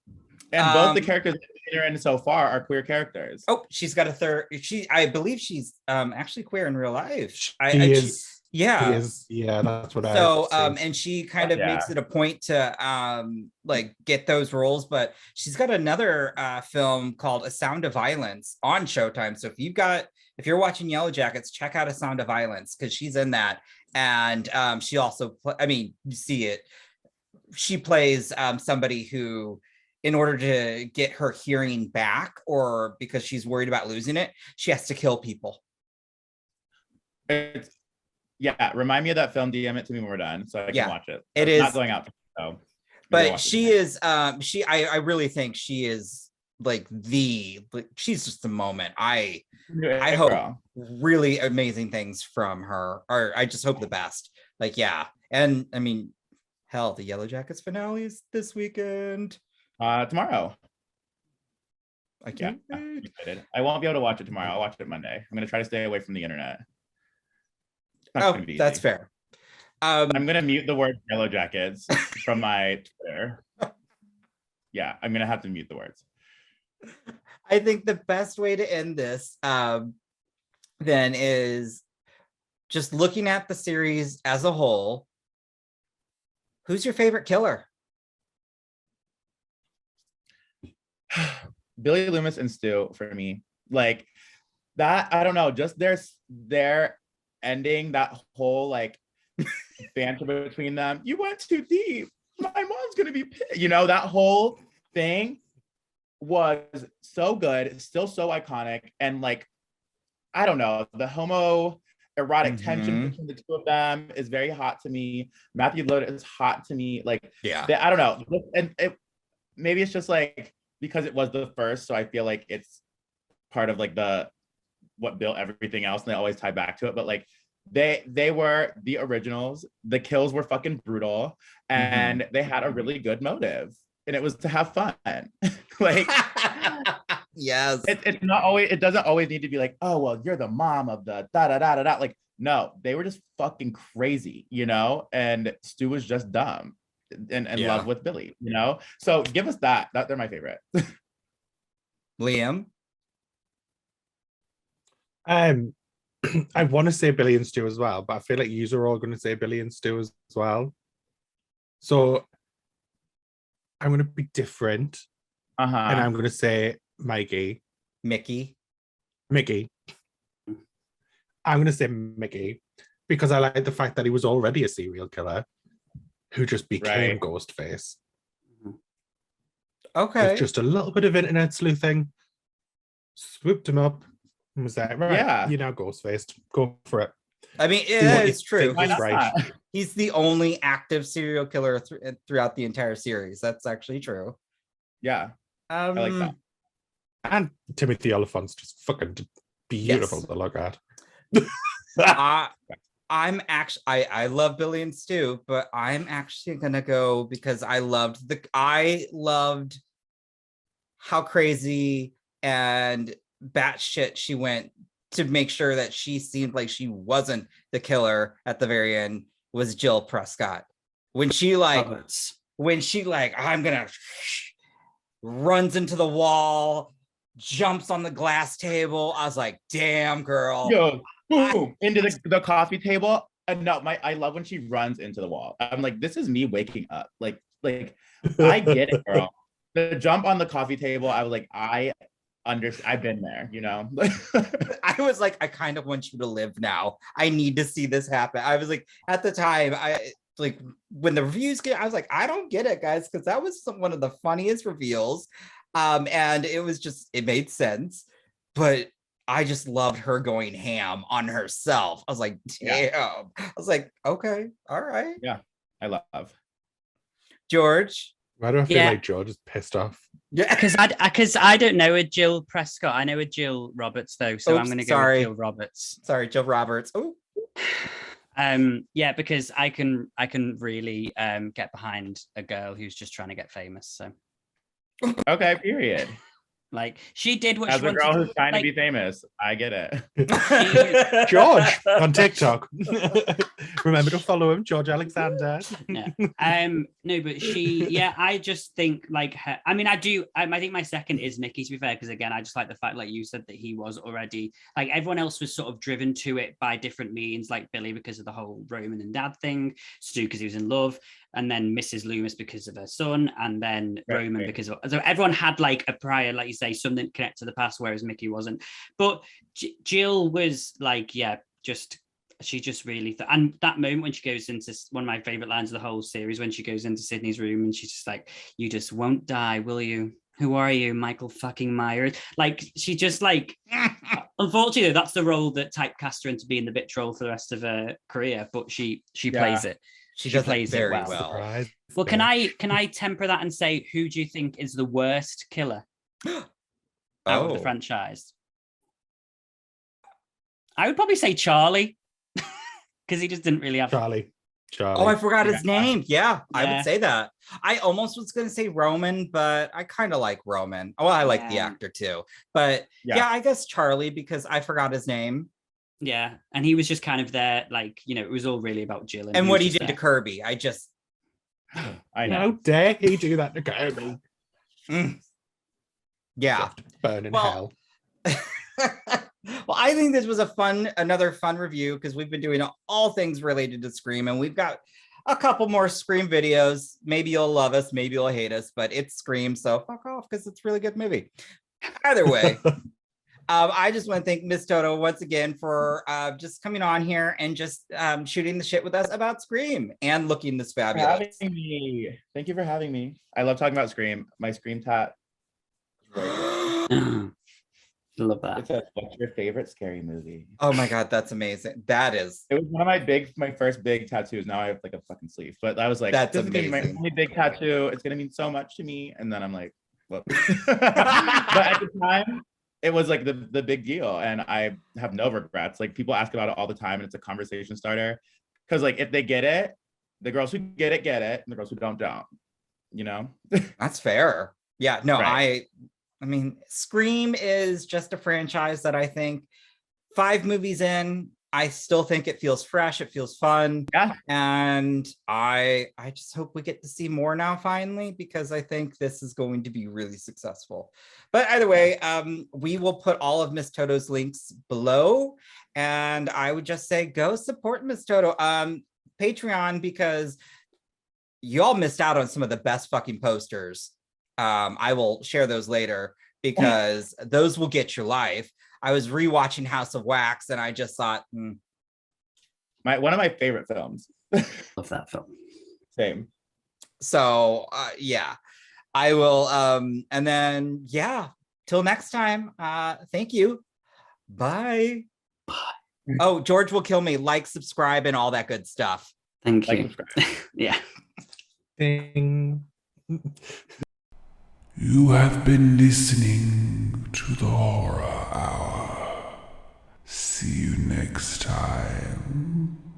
And both the characters that are in so far are queer characters. Oh, she's got a third. I believe she's actually queer in real life. She is. Yeah. He is. Yeah, that's what I. So and she kind of makes it a point to like get those roles, but she's got another film called A Sound of Violence on Showtime. So if you're watching Yellow Jackets, check out A Sound of Violence, because she's in that. And she also you see it. She plays somebody who, in order to get her hearing back, or because she's worried about losing it, she has to kill people. Remind me of that film. DM it to me when we're done, so I can watch it. It is not going out, so. But she is. I really think she is like she's just a moment. I hope really amazing things from her, or I just hope the best. Like, yeah, and I mean, hell, the Yellow Jackets finale is this weekend. Tomorrow. I can't wait. I won't be able to watch it tomorrow. I'll watch it Monday. I'm going to try to stay away from the internet. That's fair. I'm going to mute the word Yellow Jackets from my Twitter. Yeah, I'm going to have to mute the words. I think the best way to end this then is just looking at the series as a whole. Who's your favorite killer? Billy Loomis and Stu for me. Like that, I don't know, just their ending, that whole like banter between them. You went too deep. My mom's gonna be pissed. That whole thing was so good, still so iconic. And like, I don't know, the homo erotic tension between the two of them is very hot to me. Matthew Lillard is hot to me. Like, I don't know. And maybe it's just like, because it was the first, so I feel like it's part of like what built everything else, and they always tie back to it. But like they were the originals. The kills were fucking brutal, and they had a really good motive, and it was to have fun. Like, yes, it's not always. It doesn't always need to be like, oh well, you're the mom of the da da da da da. Like, no, they were just fucking crazy, And Stu was just dumb. And love with Billy, So give us that. They're my favorite. Liam? I want to say Billy and Stu as well, but I feel like you are all going to say Billy and Stu as well. So I'm going to be different. And I'm going to say Mickey. Mickey. I'm going to say Mickey because I like the fact that he was already a serial killer who just became Ghostface. Okay. With just a little bit of internet sleuthing, swooped him up and was like, right, Yeah. you're now Ghostfaced. Go for it. I mean, Do what it you is true. think is right. He's the only active serial killer throughout the entire series. That's actually true. Yeah. I like that. And Timothy Oliphant's just fucking beautiful to look at. I'm actually I love Billy and Stu, but I'm actually gonna go because I loved how crazy and batshit she went to make sure that she seemed like she wasn't the killer at the very end was Jill Prescott. When she I'm gonna runs into the wall, jumps on the glass table. I was like, damn girl. Yo, boom, into the coffee table. And no, I love when she runs into the wall. I'm like, this is me waking up. Like I get it, girl. The jump on the coffee table, I was like, I've been there, you know. I was like, I kind of want you to live now. I need to see this happen. I was like, at the time, when the reviews came, I was like, I don't get it, guys, because that was one of the funniest reveals. And it made sense, but I just loved her going ham on herself. I was like, damn. Yeah. I was like, okay, all right. Yeah, I love George. Why do I feel like George is pissed off? Yeah, because I don't know a Jill Prescott. I know a Jill Roberts though, so I'm going to go with Jill Roberts. Sorry, Jill Roberts. Oh. Yeah, because I can really get behind a girl who's just trying to get famous. So. Okay, period. Like she did what as she a wanted girl to, who's trying like, to be famous. I get it. George on TikTok. Remember to follow him, George Alexander. Yeah. No, but I just think like her. I mean, I think my second is Mickey, to be fair, because again, I just like the fact, like you said, that he was already like everyone else was sort of driven to it by different means, like Billy because of the whole Roman and Dad thing, Stu because he was in love, and then Mrs. Loomis because of her son, and then Roman because of so everyone had like a prior, like you say, something connected to the past, whereas Mickey wasn't. But Jill was like, she just really and that moment when she goes into one of my favorite lines of the whole series, when she goes into Sydney's room and she's just like, you just won't die, will you? Who are you, Michael fucking Myers? Like she just like unfortunately that's the role that typecast her into being the bitch role for the rest of her career, but she plays it. She plays it very well. Well, can I temper that and say, who do you think is the worst killer out of the franchise? I would probably say Charlie, because he just didn't really have Charlie. Oh, I forgot his name. Yeah, I would say that. I almost was going to say Roman, but I kind of like Roman. Oh, I like the actor too. But I guess Charlie, because I forgot his name. Yeah, and he was just kind of there, like, you know, it was all really about Jill. And what he did to Kirby, I know. How dare he do that to Kirby? Yeah. Burn in hell. Well, I think this was another fun review because we've been doing all things related to Scream, and we've got a couple more Scream videos. Maybe you'll love us, maybe you'll hate us, but it's Scream, so fuck off because it's a really good movie. Either way. I just want to thank Miss Toto once again for just coming on here and just shooting the shit with us about Scream and looking this fabulous. Thank you for having me. I love talking about Scream. My Scream tat. Love that. What's your favorite scary movie? Oh my god, that's amazing. That is. It was one of my first big tattoos. Now I have like a fucking sleeve, but I was like, that's this amazing. is gonna be my only big tattoo. It's gonna mean so much to me. And then I'm like, what? But at the time, it was like the big deal, and I have no regrets. Like people ask about it all the time, and it's a conversation starter. Because like if they get it, the girls who get it, and the girls who don't. You know. That's fair. Yeah. No, right. I mean, Scream is just a franchise that I think 5 movies in, I still think it feels fresh. It feels fun. Yeah. And I just hope we get to see more now finally, because I think this is going to be really successful. But either way, we will put all of Miss Toto's links below. And I would just say, go support Miss Toto. Patreon, because y'all missed out on some of the best fucking posters. I will share those later because those will get your life. I was rewatching House of Wax and I just thought, One of my favorite films. Love that film. Same. So yeah, I will. And then yeah, till next time. Thank you. Bye. Oh, George will kill me. Like, subscribe, and all that good stuff. Thank Like, you. subscribe. Yeah. Ding. You have been listening to the Horror Hour. See you next time.